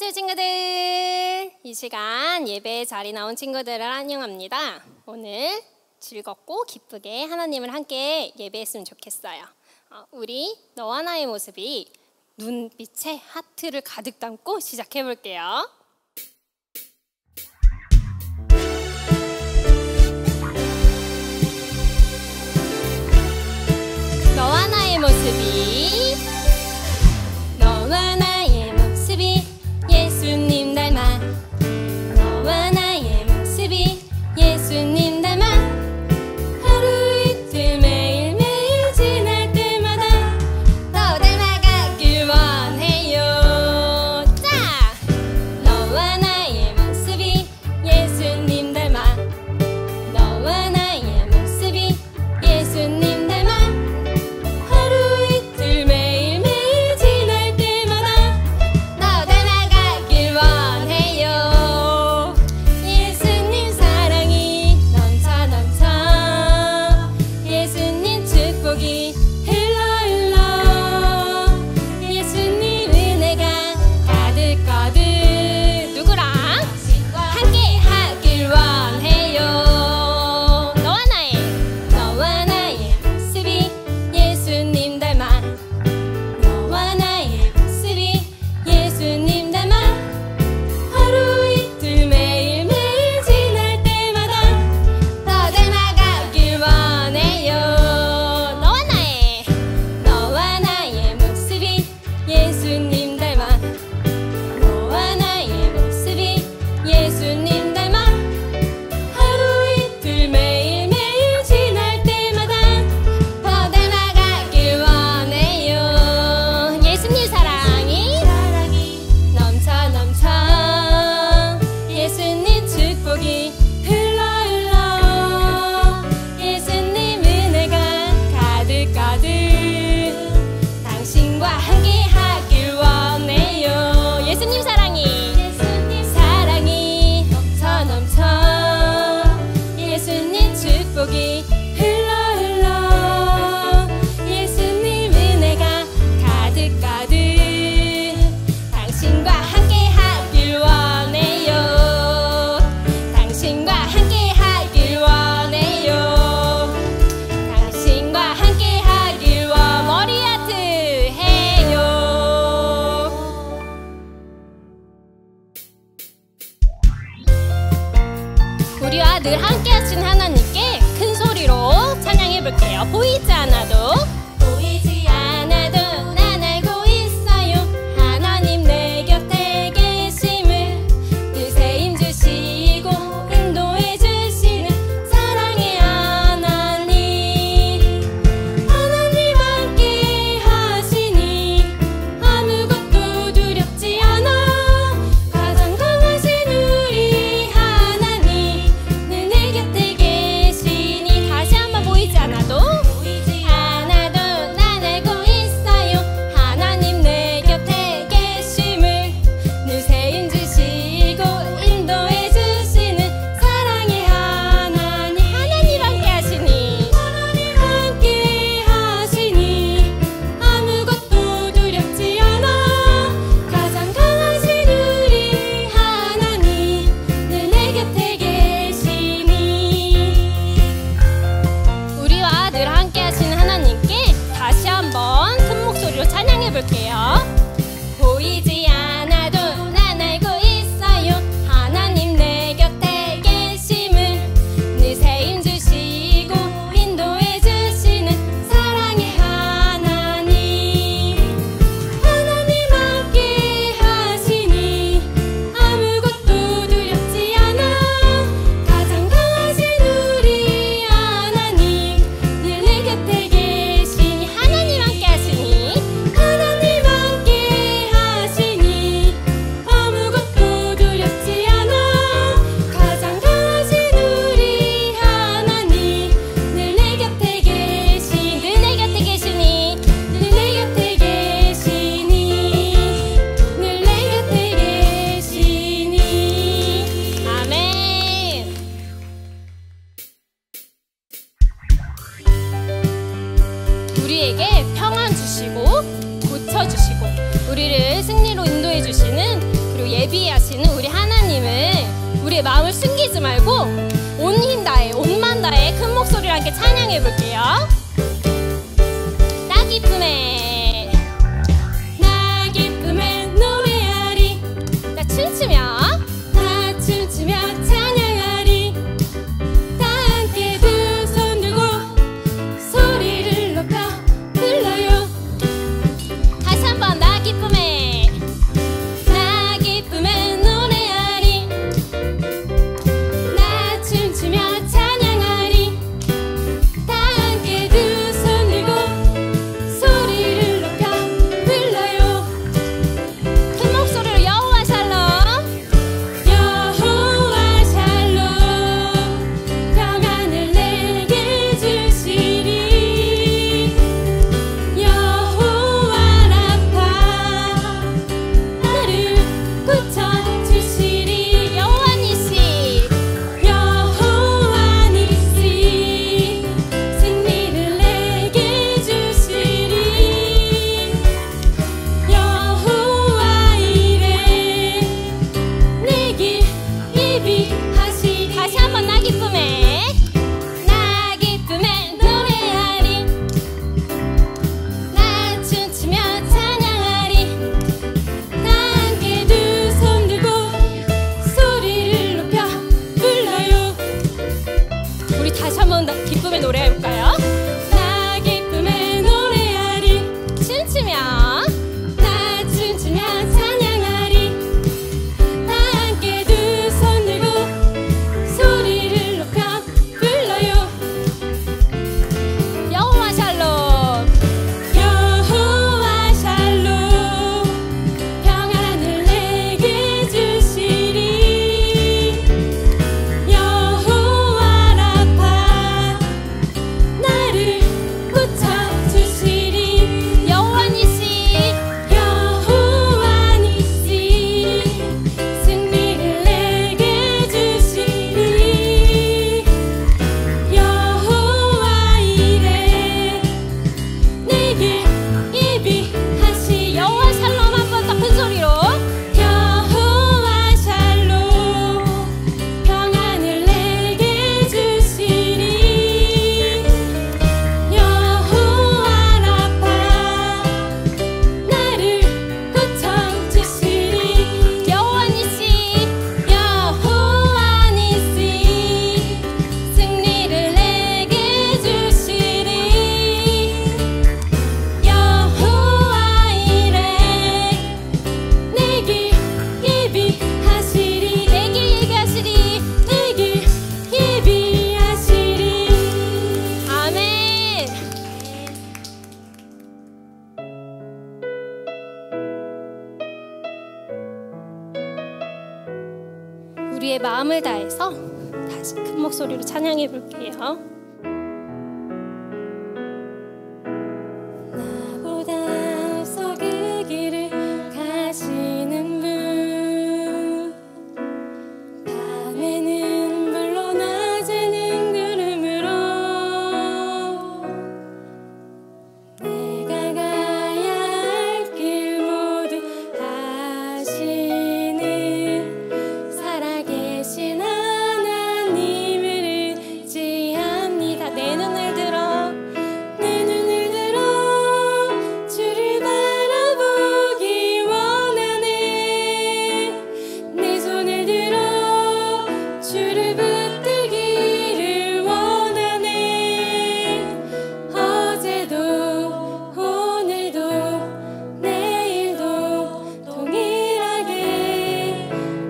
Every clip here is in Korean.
안녕하세요 친구들. 이 시간 예배에 자리 나온 친구들을 환영합니다. 오늘 즐겁고 기쁘게 하나님을 함께 예배했으면 좋겠어요. 우리 너와 나의 모습이 눈빛에 하트를 가득 담고 시작해 볼게요. 너와 나의 모습이 너와 나의 모습이 예수님 닮아 너와 나의 모습이 예수님 닮아 하루 이틀 매일매일 지날 때마다 더 닮아가길 원해요. 자! 너와 나의 모습이 예수님 닮아 너와 나의 모습이 예수님 닮아 하루 이틀 매일매일 지날 때마다 더 닮아가길 원해요. 예수님 사랑이 넘쳐 넘쳐 예수님 축복이 흘러 흘러 예수님 은혜가 가득 가득 누구랑? 함께 하길 원해요. 너와 나의 모습이 예수님 닮아 너와 나의 모습이 예수님 닮아 하루 이틀 매일매일 지날 때마다 더 닮아가길 원해요. 너와 나의 모습이 예수님 닮아 너와 나의 모습이 예수님 닮아 하루 이틀 매일매일 지날 때마다 더 닮아가길 원해요. 예수님 사랑이 넘쳐 넘쳐 예수님 축복이 흘러 흘러 예수님 은혜가 가득 가득 당신과 함께 하길 원해요. 예수님 사랑이 넘쳐 넘쳐 예수님 축복이 흘러 흘러 예수님 은혜가 가득 가득 당신과 함께 하길 원해요. 당신과 함께 하길 원해요. 당신과 함께 하길 머리 하트 해요. 우리와 늘 함께 하신 하나님께 큰 소리로 찬양해 볼게요. 보이지 않아도 보이지 않아도 난 알고 있어요. 하나님 내 곁에 계심을 늘 힘주시고 인도해 주시는 사랑의 하나님. 하나님 함께 하시니 아무것도 두렵지 않아. 가장 강하신 우리 하나님 늘 내 곁에 계시니. 다시 한번 보이지 않아도 난 알고 있어요. 하나님 내 곁에 계심을 늘 세임 주시고 인도해 주시는 사랑의 하나님. 하나님 함께 하시니 아무것도 두렵지 않아. 가장 강하신 우리 하나님 늘 내 곁에 계시니. 우리와 늘 함께 하시는 하나님께 다시 한번 큰 목소리로 찬양해 볼게요. 보이지 않아도 난 알고 있어요. 하나님 내 곁에 계심을 늘 세임 주시고 인도해 주시는 사랑의 하나님. 하나님 함께 하시니 아무것도 두렵지 않아. 가장 강하신 우리 하나님 늘 내 곁에 계시니. 하나님 함께 하시니 아무것도 두렵지 않아. 가장 강하신 우리 하나님 늘 내 곁에 계시니. 늘 내 곁에 계시니. 늘 내 곁에 계시니. 늘 내 곁에 계시니. 아멘. 우리에게 평안 주시고 고쳐주시고 우리를 승리로 인도해 주시는, 그리고 그리고 예비하시는 우리 하나님을, 우리의 마음을 숨기지 말고 온 힘 다해, 온만 다해 큰 목소리로 함께 찬양해 볼게요. 나 기쁨에, 나 기쁨에 노래하리. 나 춤추며, 나 춤추며 찬양하리. 다 함께 두 손 들고 소리를 높여 불러요. 다시 한번 나 기쁨에, 나 기쁨에 노래하리. 나 춤추며 찬양하리. 다 함께 두 손 들고 소리를 높여 불러요. 큰 목소리로 여호와 샬롬, 여호와 샬롬, 평안을 내게 주시리. 여호와 라파, 나를 고쳐주시리. 여호와 니시, 여호와 니시, 승리를 내게 주시리. 여호와 이레, 내게 예비하시리. 다시 한번 나 기쁨에, 나 기쁨에 노래하리. 나 춤추며 찬양하리. 다 함께 두 손 들고 소리를 높여 불러요. 우리 다시 한번 기쁨의 노래 해볼까요? 나 기쁨의 노래하리. 춤추며, 나 춤추며 찬양하리. 다 함께 두 손 들고 소리를 높여 불러요. 여호와 샬롬, 여호와 샬롬, 평안을 내게 주시리. 여호와 라파, 나를 고쳐주시리. 여호와 니시, 여호와 니시, 승리를 내게 주시리. 여호와 이레, 내게 예비하시. 여호와 샬롬 한 번 더 큰 소리로. 여호와 샬롬, 평안을 내게 주시리. 여호와 라파, 나를 고쳐주시리. 여호와 니시, 여호와 니시, 승리를 내게 주시리. 여호와 이레, 내게 예비하시리. 내게 예비하시리. 내게 예비하시리. 아멘. 우리의 마음을 다해서 다시 큰 목소리로 찬양해 볼게요. 나보다 앞서 그 길을 가시는 분, 밤에는 불로 낮에는 구름으로, 내가 가야 할 길 모두 하시는 살아계신 하나님을 의지합니다. 내 눈을 들어, 내 눈을 들어 주를 바라보기 원하네. 내 손을 들어 주를 붙들기를 원하네. 어제도 오늘도 내일도 동일하게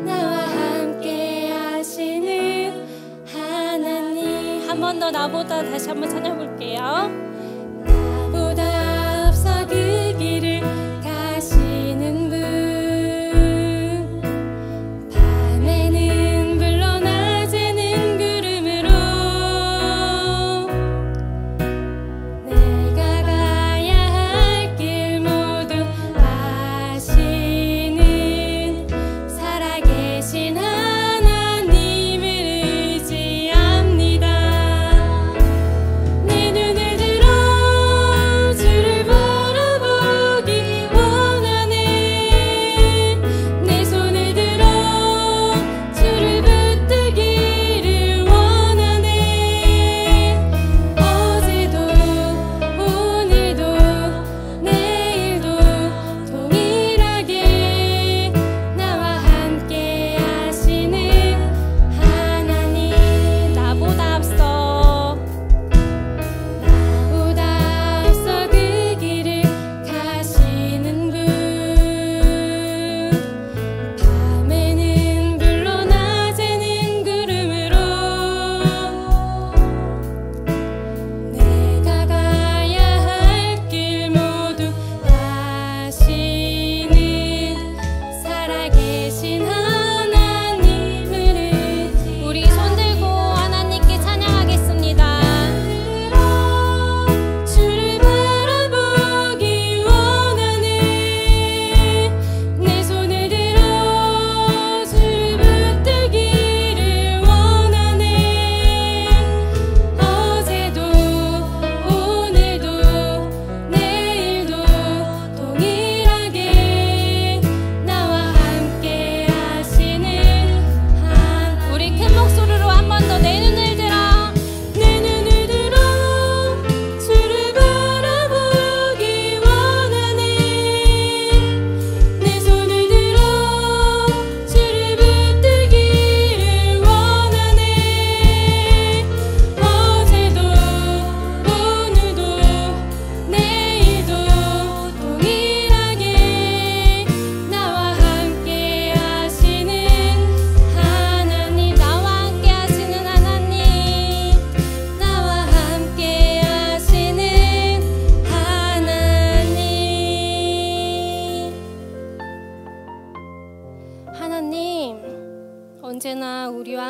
나와 함께 하시는 하나님. 한 번 더 나보다 다시 한번 찬양해 볼게요. 나보다 앞서 그 길을 가시는 분, 밤에는 불로 낮에는 구름으로, 내가 가야 할 길 모두 아시는 살아계신 하나님을 의지합니다. 내 눈을 들어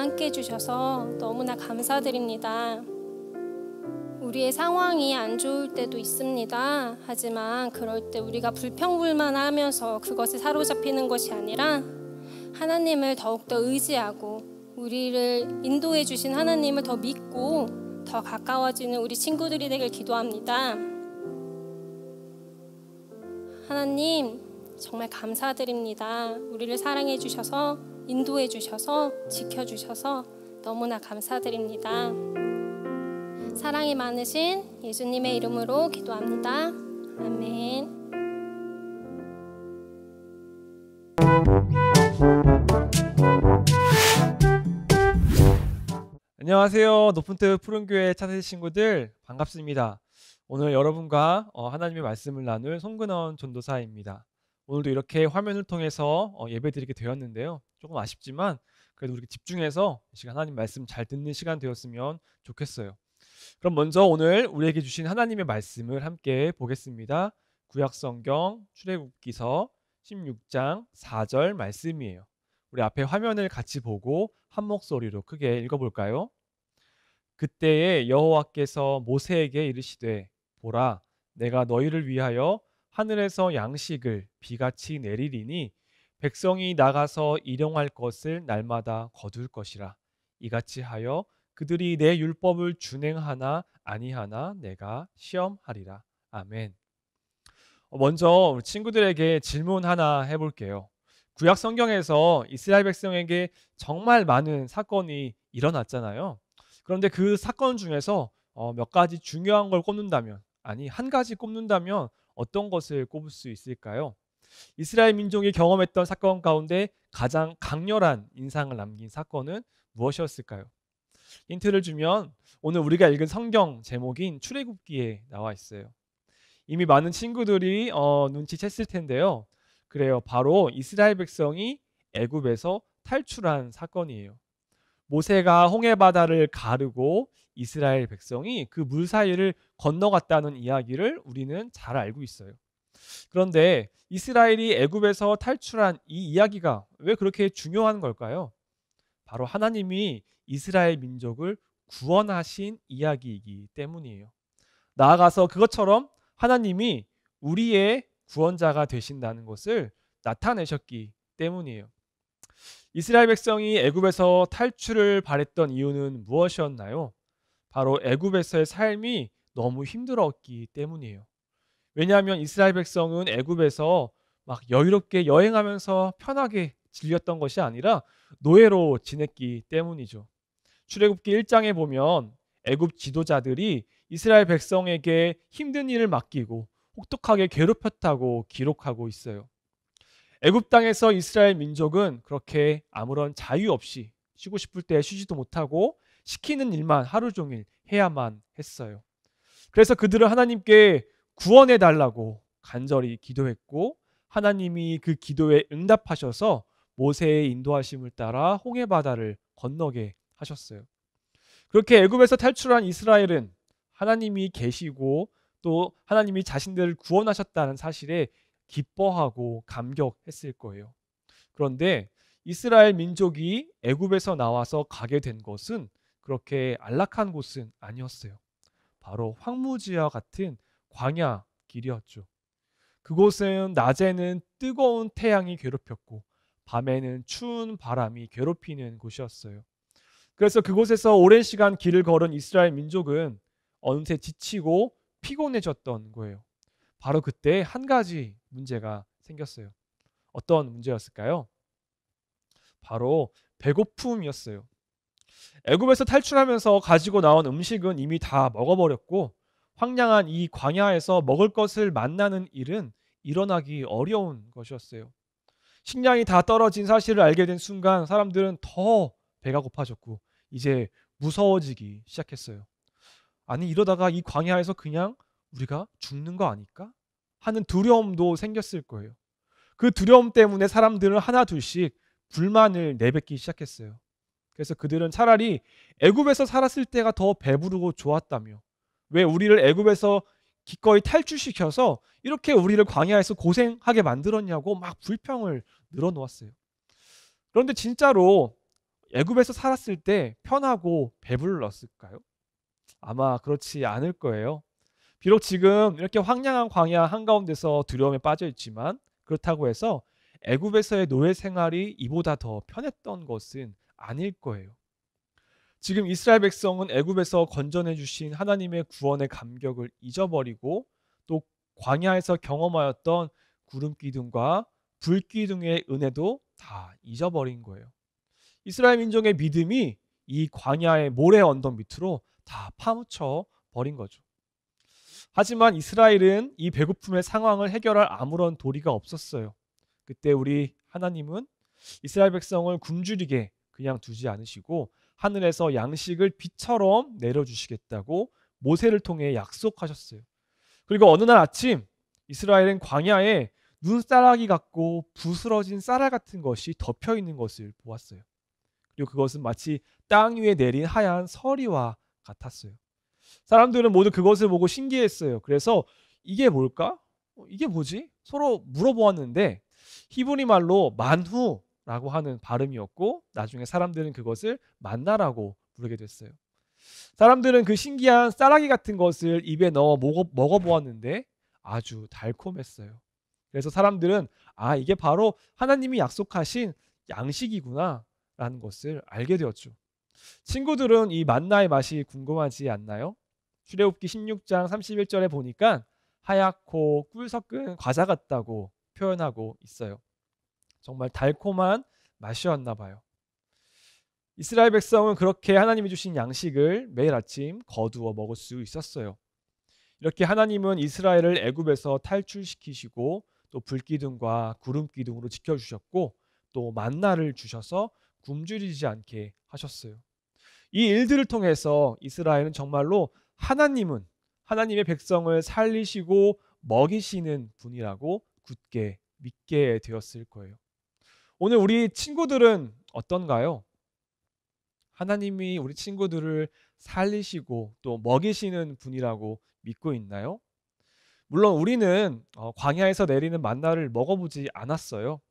함께 해주셔서 너무나 감사드립니다. 우리의 상황이 안 좋을 때도 있습니다. 하지만 그럴 때 우리가 불평불만하면서 그것에 사로잡히는 것이 아니라 하나님을 더욱더 의지하고 우리를 인도해 주신 하나님을 더 믿고 더 가까워지는 우리 친구들이 되길 기도합니다. 하나님 정말 감사드립니다. 우리를 사랑해 주셔서 인도해 주셔서 지켜 주셔서 너무나 감사드립니다. 사랑이 많으신 예수님의 이름으로 기도합니다. 아멘. 안녕하세요. 높은 뜻 푸른교회 차세대 친구들 반갑습니다. 오늘 여러분과 하나님의 말씀을 나눌 송근원 전도사입니다. 오늘도 이렇게 화면을 통해서 예배드리게 되었는데요. 조금 아쉽지만 그래도 우리 집중해서 이 시간 하나님 말씀 잘 듣는 시간 되었으면 좋겠어요. 그럼 먼저 오늘 우리에게 주신 하나님의 말씀을 함께 보겠습니다. 구약성경 출애굽기서 16장 4절 말씀이에요. 우리 앞에 화면을 같이 보고 한 목소리로 크게 읽어볼까요? 그때에 여호와께서 모세에게 이르시되 보라 내가 너희를 위하여 하늘에서 양식을 비같이 내리리니 백성이 나가서 일용할 것을 날마다 거둘 것이라. 이같이 하여 그들이 내 율법을 준행하나 아니하나 내가 시험하리라. 아멘. 먼저 우리 친구들에게 질문 하나 해볼게요. 구약 성경에서 이스라엘 백성에게 정말 많은 사건이 일어났잖아요. 그런데 그 사건 중에서 몇 가지 중요한 걸 꼽는다면, 아니 한 가지 꼽는다면 어떤 것을 꼽을 수 있을까요? 이스라엘 민족이 경험했던 사건 가운데 가장 강렬한 인상을 남긴 사건은 무엇이었을까요? 힌트를 주면 오늘 우리가 읽은 성경 제목인 출애굽기에 나와 있어요. 이미 많은 친구들이 눈치챘을 텐데요. 그래요. 바로 이스라엘 백성이 애굽에서 탈출한 사건이에요. 모세가 홍해바다를 가르고 이스라엘 백성이 그 물 사이를 건너갔다는 이야기를 우리는 잘 알고 있어요. 그런데 이스라엘이 애굽에서 탈출한 이 이야기가 왜 그렇게 중요한 걸까요? 바로 하나님이 이스라엘 민족을 구원하신 이야기이기 때문이에요. 나아가서 그것처럼 하나님이 우리의 구원자가 되신다는 것을 나타내셨기 때문이에요. 이스라엘 백성이 애굽에서 탈출을 바랬던 이유는 무엇이었나요? 바로 애굽에서의 삶이 너무 힘들었기 때문이에요. 왜냐하면 이스라엘 백성은 애굽에서 막 여유롭게 여행하면서 편하게 즐겼던 것이 아니라 노예로 지냈기 때문이죠. 출애굽기 1장에 보면 애굽 지도자들이 이스라엘 백성에게 힘든 일을 맡기고 혹독하게 괴롭혔다고 기록하고 있어요. 애굽 땅에서 이스라엘 민족은 그렇게 아무런 자유 없이 쉬고 싶을 때 쉬지도 못하고 시키는 일만 하루 종일 해야만 했어요. 그래서 그들은 하나님께 구원해 달라고 간절히 기도했고 하나님이 그 기도에 응답하셔서 모세의 인도하심을 따라 홍해바다를 건너게 하셨어요. 그렇게 애굽에서 탈출한 이스라엘은 하나님이 계시고 또 하나님이 자신들을 구원하셨다는 사실에 기뻐하고 감격했을 거예요. 그런데 이스라엘 민족이 애굽에서 나와서 가게 된 곳은 그렇게 안락한 곳은 아니었어요. 바로 황무지와 같은 광야 길이었죠. 그곳은 낮에는 뜨거운 태양이 괴롭혔고 밤에는 추운 바람이 괴롭히는 곳이었어요. 그래서 그곳에서 오랜 시간 길을 걸은 이스라엘 민족은 어느새 지치고 피곤해졌던 거예요. 바로 그때 한 가지 문제가 생겼어요. 어떤 문제였을까요? 바로 배고픔이었어요. 애굽에서 탈출하면서 가지고 나온 음식은 이미 다 먹어버렸고 황량한 이 광야에서 먹을 것을 만나는 일은 일어나기 어려운 것이었어요. 식량이 다 떨어진 사실을 알게 된 순간 사람들은 더 배가 고파졌고 이제 무서워지기 시작했어요. 아니 이러다가 이 광야에서 그냥 우리가 죽는 거 아닐까? 하는 두려움도 생겼을 거예요. 그 두려움 때문에 사람들은 하나 둘씩 불만을 내뱉기 시작했어요. 그래서 그들은 차라리 애굽에서 살았을 때가 더 배부르고 좋았다며 왜 우리를 애굽에서 기꺼이 탈출시켜서 이렇게 우리를 광야에서 고생하게 만들었냐고 막 불평을 늘어놓았어요. 그런데 진짜로 애굽에서 살았을 때 편하고 배불렀을까요? 아마 그렇지 않을 거예요. 비록 지금 이렇게 황량한 광야 한가운데서 두려움에 빠져 있지만 그렇다고 해서 애굽에서의 노예 생활이 이보다 더 편했던 것은 아닐 거예요. 지금 이스라엘 백성은 애굽에서 건져내 주신 하나님의 구원의 감격을 잊어버리고 또 광야에서 경험하였던 구름 기둥과 불 기둥의 은혜도 다 잊어버린 거예요. 이스라엘 민족의 믿음이 이 광야의 모래 언덕 밑으로 다 파묻혀 버린 거죠. 하지만 이스라엘은 이 배고픔의 상황을 해결할 아무런 도리가 없었어요. 그때 우리 하나님은 이스라엘 백성을 굶주리게 그냥 두지 않으시고 하늘에서 양식을 비처럼 내려주시겠다고 모세를 통해 약속하셨어요. 그리고 어느 날 아침 이스라엘은 광야에 눈사라기 같고 부스러진 쌀알 같은 것이 덮여 있는 것을 보았어요. 그리고 그것은 마치 땅 위에 내린 하얀 서리와 같았어요. 사람들은 모두 그것을 보고 신기했어요. 그래서 이게 뭘까? 이게 뭐지? 서로 물어보았는데 히브리 말로 만후라고 하는 발음이었고 나중에 사람들은 그것을 만나라고 부르게 됐어요. 사람들은 그 신기한 쌀아기 같은 것을 입에 넣어 먹어보았는데 아주 달콤했어요. 그래서 사람들은 이게 바로 하나님이 약속하신 양식이구나 라는 것을 알게 되었죠. 친구들은 이 만나의 맛이 궁금하지 않나요? 출애굽기 16장 31절에 보니까 하얗고 꿀 섞은 과자 같다고 표현하고 있어요. 정말 달콤한 맛이었나 봐요. 이스라엘 백성은 그렇게 하나님이 주신 양식을 매일 아침 거두어 먹을 수 있었어요. 이렇게 하나님은 이스라엘을 애굽에서 탈출시키시고 또 불기둥과 구름기둥으로 지켜주셨고 또 만나를 주셔서 굶주리지 않게 하셨어요. 이 일들을 통해서 이스라엘은 정말로 하나님은 하나님의 백성을 살리시고 먹이시는 분이라고 굳게 믿게 되었을 거예요. 오늘 우리 친구들은 어떤가요? 하나님이 우리 친구들을 살리시고 또 먹이시는 분이라고 믿고 있나요? 물론 우리는 광야에서 내리는 만나를 먹어보지 않았어요.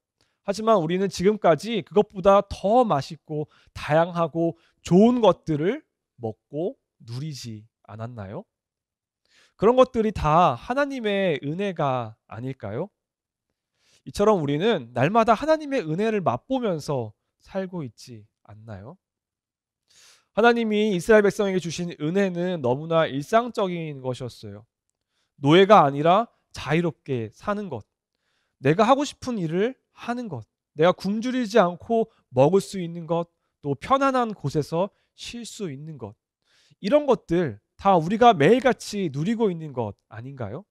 하지만 우리는 지금까지 그것보다 더 맛있고 다양하고 좋은 것들을 먹고 누리지 않았나요? 그런 것들이 다 하나님의 은혜가 아닐까요? 이처럼 우리는 날마다 하나님의 은혜를 맛보면서 살고 있지 않나요? 하나님이 이스라엘 백성에게 주신 은혜는 너무나 일상적인 것이었어요. 노예가 아니라 자유롭게 사는 것, 내가 하고 싶은 일을 하는 것, 내가 굶주리지 않고 먹을 수 있는 것, 또 편안한 곳에서 쉴 수 있는 것, 이런 것들 다 우리가 매일같이 누리고 있는 것 아닌가요?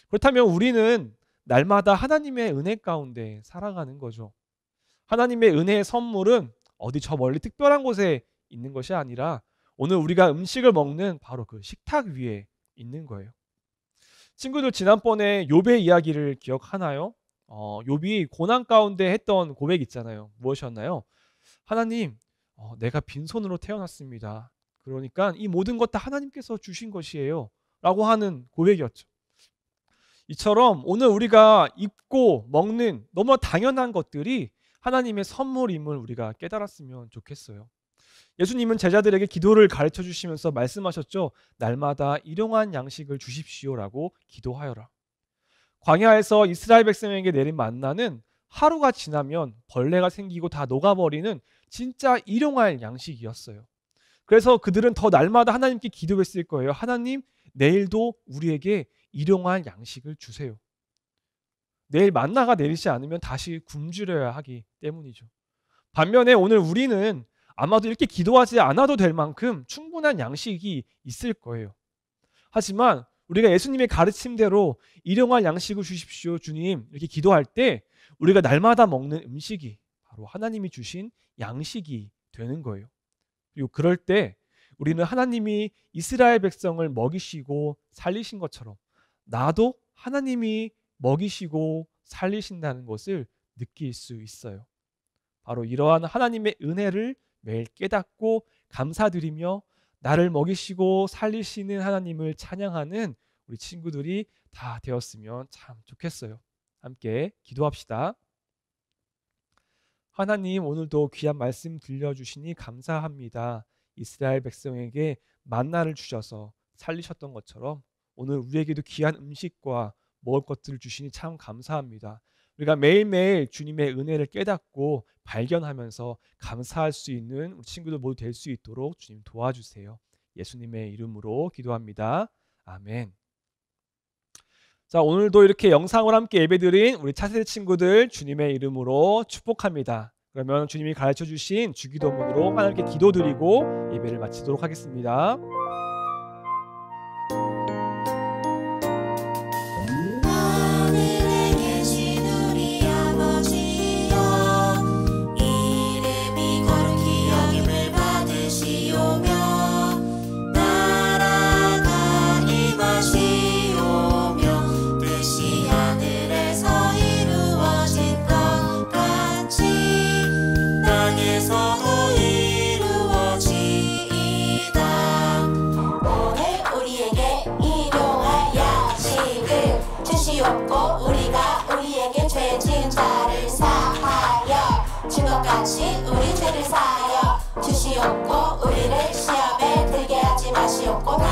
그렇다면 우리는 날마다 하나님의 은혜 가운데 살아가는 거죠. 하나님의 은혜의 선물은 어디 저 멀리 특별한 곳에 있는 것이 아니라 오늘 우리가 음식을 먹는 바로 그 식탁 위에 있는 거예요. 친구들 지난번에 욥의 이야기를 기억하나요? 욥이 고난 가운데 했던 고백 있잖아요. 무엇이었나요? 하나님, 내가 빈손으로 태어났습니다. 그러니까 이 모든 것 다 하나님께서 주신 것이에요. 라고 하는 고백이었죠. 이처럼 오늘 우리가 입고 먹는 너무 당연한 것들이 하나님의 선물임을 우리가 깨달았으면 좋겠어요. 예수님은 제자들에게 기도를 가르쳐 주시면서 말씀하셨죠. 날마다 일용할 양식을 주십시오라고 기도하여라. 광야에서 이스라엘 백성에게 내린 만나는 하루가 지나면 벌레가 생기고 다 녹아버리는 진짜 일용할 양식이었어요. 그래서 그들은 더 날마다 하나님께 기도했을 거예요. 하나님, 내일도 우리에게 일용할 양식을 주세요. 내일 만나가 내리지 않으면 다시 굶주려야 하기 때문이죠. 반면에 오늘 우리는 아마도 이렇게 기도하지 않아도 될 만큼 충분한 양식이 있을 거예요. 하지만 우리가 예수님의 가르침대로 일용할 양식을 주십시오 주님 이렇게 기도할 때 우리가 날마다 먹는 음식이 바로 하나님이 주신 양식이 되는 거예요. 그리고 그럴 때 우리는 하나님이 이스라엘 백성을 먹이시고 살리신 것처럼 나도 하나님이 먹이시고 살리신다는 것을 느낄 수 있어요. 바로 이러한 하나님의 은혜를 매일 깨닫고 감사드리며 나를 먹이시고 살리시는 하나님을 찬양하는 우리 친구들이 다 되었으면 참 좋겠어요. 함께 기도합시다. 하나님 오늘도 귀한 말씀 들려주시니 감사합니다. 이스라엘 백성에게 만나를 주셔서 살리셨던 것처럼 오늘 우리에게도 귀한 음식과 먹을 것들을 주시니 참 감사합니다. 우리가 매일매일 주님의 은혜를 깨닫고 발견하면서 감사할 수 있는 우리 친구들 모두 될 수 있도록 주님 도와주세요. 예수님의 이름으로 기도합니다. 아멘. 자, 오늘도 이렇게 영상으로 함께 예배드린 우리 차세대 친구들 주님의 이름으로 축복합니다. 그러면 주님이 가르쳐 주신 주기도문으로 하나님께 기도드리고 예배를 마치도록 하겠습니다. 우리가 우리에게 죄 지은 자를 사하여 준 것 같이 우리 죄를 사하여 주시옵고 우리를 시험에 들게 하지 마시옵고